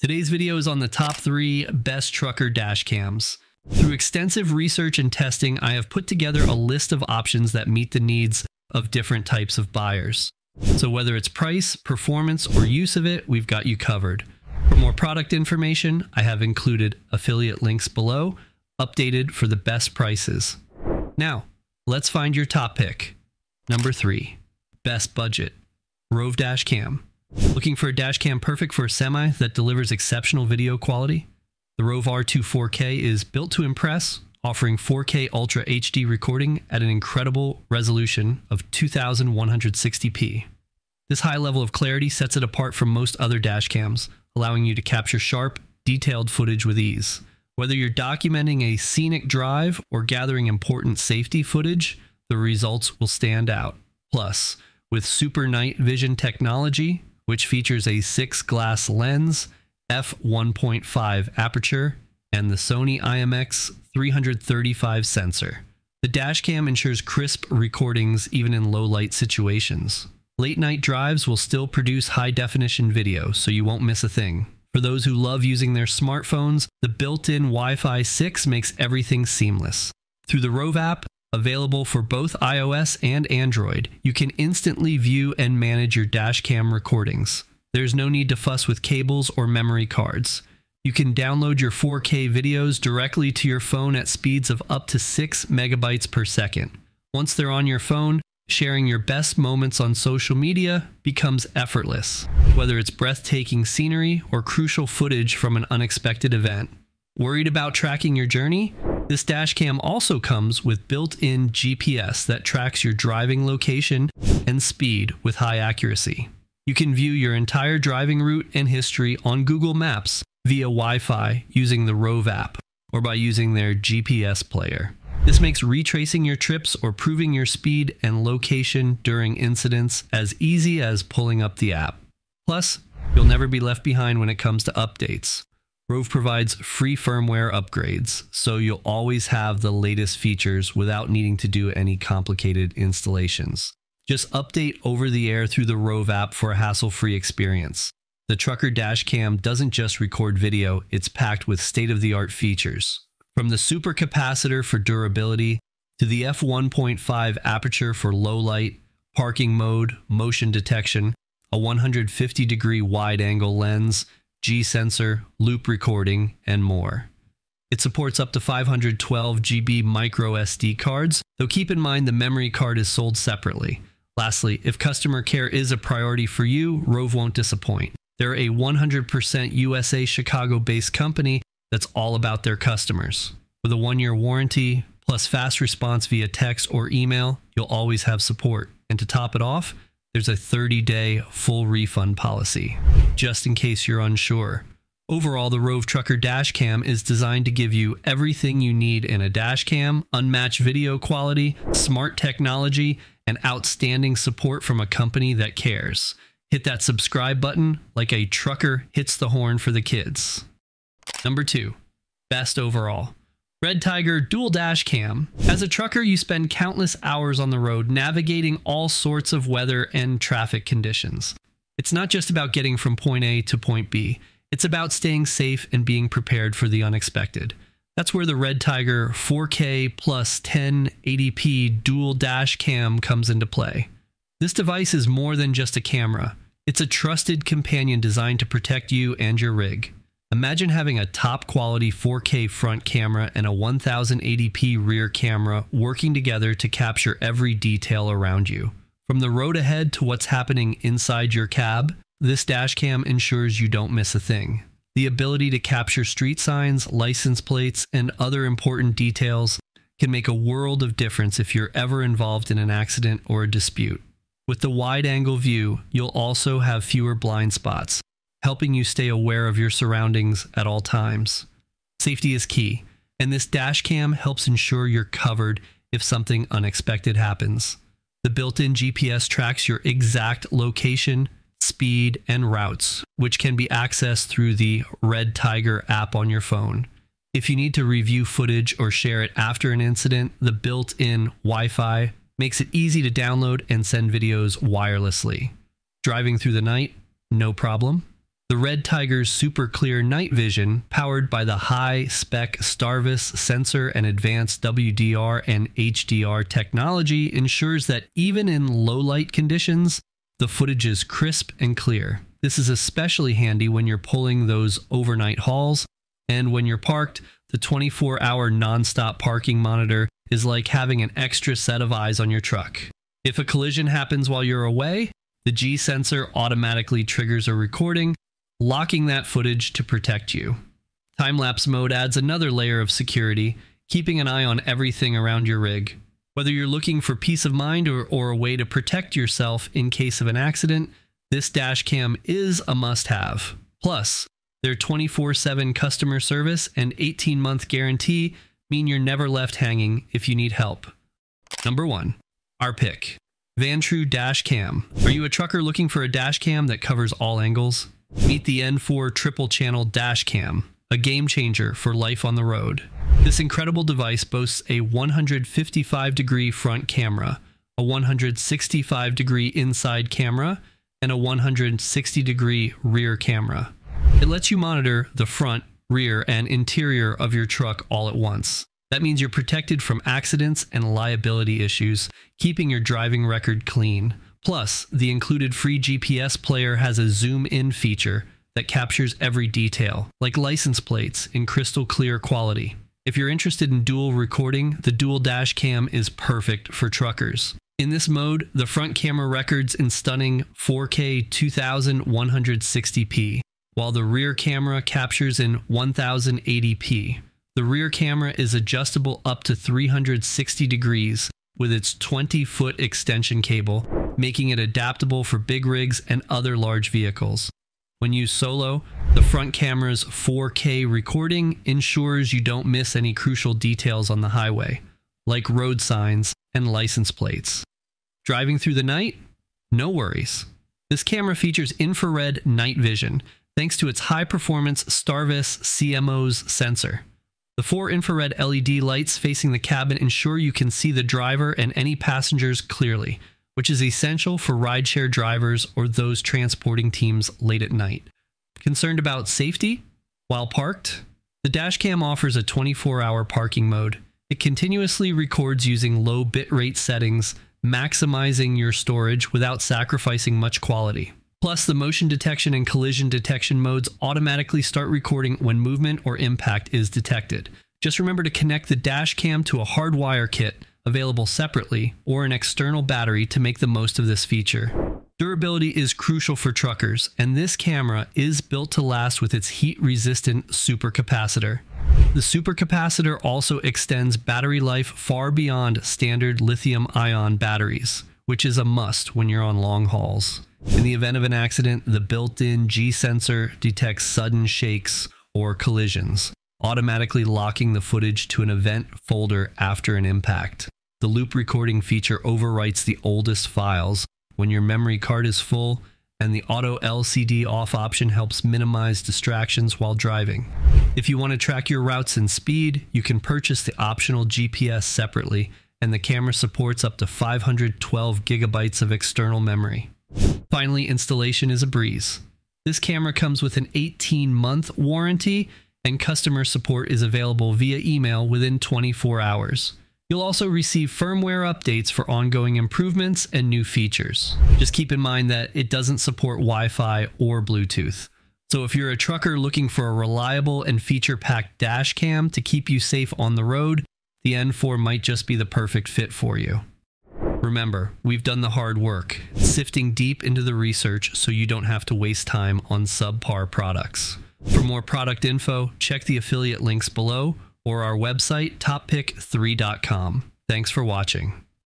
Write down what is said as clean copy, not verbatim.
Today's video is on the top 3 best trucker dash cams. Through extensive research and testing, I have put together a list of options that meet the needs of different types of buyers. So whether it's price, performance, or use of it, we've got you covered. For more product information, I have included affiliate links below, updated for the best prices. Now, let's find your top pick. Number 3, best budget, Rove Dash Cam. Looking for a dash cam perfect for a semi that delivers exceptional video quality? The Rove R2 4K is built to impress, offering 4K Ultra HD recording at an incredible resolution of 2160p. This high level of clarity sets it apart from most other dash cams, allowing you to capture sharp, detailed footage with ease. Whether you're documenting a scenic drive or gathering important safety footage, the results will stand out. Plus, with super night vision technology, which features a 6-glass lens, f1.5 aperture, and the Sony IMX335 sensor, the dash cam ensures crisp recordings even in low light situations. Late night drives will still produce high-definition video, so you won't miss a thing. For those who love using their smartphones, the built-in Wi-Fi 6 makes everything seamless. Through the Rove app, available for both iOS and Android, you can instantly view and manage your dash cam recordings. There's no need to fuss with cables or memory cards. You can download your 4K videos directly to your phone at speeds of up to 6 megabytes per second. Once they're on your phone, sharing your best moments on social media becomes effortless, whether it's breathtaking scenery or crucial footage from an unexpected event. Worried about tracking your journey? This dash cam also comes with built-in GPS that tracks your driving location and speed with high accuracy. You can view your entire driving route and history on Google Maps via Wi-Fi using the Rove app or by using their GPS player. This makes retracing your trips or proving your speed and location during incidents as easy as pulling up the app. Plus, you'll never be left behind when it comes to updates. Rove provides free firmware upgrades, so you'll always have the latest features without needing to do any complicated installations. Just update over the air through the Rove app for a hassle-free experience. The Trucker Dash Cam doesn't just record video, it's packed with state-of-the-art features. From the super capacitor for durability, to the f1.5 aperture for low light, parking mode, motion detection, a 150-degree wide-angle lens, G-sensor, loop recording, and more. It supports up to 512 GB micro SD cards, though keep in mind the memory card is sold separately. Lastly, if customer care is a priority for you, Rove won't disappoint. They're a 100% USA Chicago-based company that's all about their customers. With a 1-year warranty, plus fast response via text or email, you'll always have support. And to top it off, there's a 30-day full refund policy, just in case you're unsure. Overall, the Rove Trucker Dash Cam is designed to give you everything you need in a dash cam: unmatched video quality, smart technology, and outstanding support from a company that cares. Hit that subscribe button like a trucker hits the horn for the kids. Number 2, best overall, Redtiger Dual Dash Cam. As a trucker, you spend countless hours on the road navigating all sorts of weather and traffic conditions. It's not just about getting from point A to point B. It's about staying safe and being prepared for the unexpected. That's where the Redtiger 4K plus 1080p Dual Dash Cam comes into play. This device is more than just a camera. It's a trusted companion designed to protect you and your rig. Imagine having a top-quality 4K front camera and a 1080p rear camera working together to capture every detail around you. From the road ahead to what's happening inside your cab, this dash cam ensures you don't miss a thing. The ability to capture street signs, license plates, and other important details can make a world of difference if you're ever involved in an accident or a dispute. With the wide-angle view, you'll also have fewer blind spots, helping you stay aware of your surroundings at all times. Safety is key, and this dash cam helps ensure you're covered if something unexpected happens. The built-in GPS tracks your exact location, speed, and routes, which can be accessed through the Redtiger app on your phone. If you need to review footage or share it after an incident, the built-in Wi-Fi makes it easy to download and send videos wirelessly. Driving through the night? No problem. The Redtiger's super clear night vision, powered by the high-spec Starvis sensor and advanced WDR and HDR technology, ensures that even in low-light conditions, the footage is crisp and clear. This is especially handy when you're pulling those overnight hauls, and when you're parked, the 24-hour non-stop parking monitor is like having an extra set of eyes on your truck. If a collision happens while you're away, the G sensor automatically triggers a recording, locking that footage to protect you. Time-lapse mode adds another layer of security, keeping an eye on everything around your rig. Whether you're looking for peace of mind or a way to protect yourself in case of an accident, this dash cam is a must-have. Plus, their 24/7 customer service and 18-month guarantee mean you're never left hanging if you need help. Number 1. Our pick. Vantrue Dash Cam. Are you a trucker looking for a dash cam that covers all angles? Meet the N4 Triple Channel Dash Cam, a game changer for life on the road. This incredible device boasts a 155-degree front camera, a 165-degree inside camera, and a 160-degree rear camera. It lets you monitor the front, rear, and interior of your truck all at once. That means you're protected from accidents and liability issues, keeping your driving record clean. Plus, the included free GPS player has a zoom-in feature that captures every detail, like license plates in crystal clear quality. If you're interested in dual recording, the Dual Dash Cam is perfect for truckers. In this mode, the front camera records in stunning 4K 2160p, while the rear camera captures in 1080p. The rear camera is adjustable up to 360 degrees with its 20-foot extension cable, making it adaptable for big rigs and other large vehicles. When used solo, the front camera's 4K recording ensures you don't miss any crucial details on the highway, like road signs and license plates. Driving through the night? No worries. This camera features infrared night vision, thanks to its high-performance Starvis CMOS sensor. The 4 infrared LED lights facing the cabin ensure you can see the driver and any passengers clearly, which is essential for rideshare drivers or those transporting teams late at night. Concerned about safety? While parked? The dashcam offers a 24-hour parking mode. It continuously records using low bitrate settings, maximizing your storage without sacrificing much quality. Plus, the motion detection and collision detection modes automatically start recording when movement or impact is detected. Just remember to connect the dash cam to a hardwire kit, available separately, or an external battery to make the most of this feature. Durability is crucial for truckers, and this camera is built to last with its heat-resistant supercapacitor. The supercapacitor also extends battery life far beyond standard lithium-ion batteries, which is a must when you're on long hauls. In the event of an accident, the built-in G sensor detects sudden shakes or collisions, automatically locking the footage to an event folder after an impact. The loop recording feature overwrites the oldest files when your memory card is full, and the auto LCD off option helps minimize distractions while driving. If you want to track your routes and speed, you can purchase the optional GPS separately, and the camera supports up to 512 gigabytes of external memory. Finally, installation is a breeze. This camera comes with an 18-month warranty, and customer support is available via email within 24 hours. You'll also receive firmware updates for ongoing improvements and new features. Just keep in mind that it doesn't support Wi-Fi or Bluetooth. So if you're a trucker looking for a reliable and feature-packed dash cam to keep you safe on the road, the N4 might just be the perfect fit for you. Remember, we've done the hard work, sifting deep into the research so you don't have to waste time on subpar products. For more product info, check the affiliate links below or our website, toppick3.com. Thanks for watching.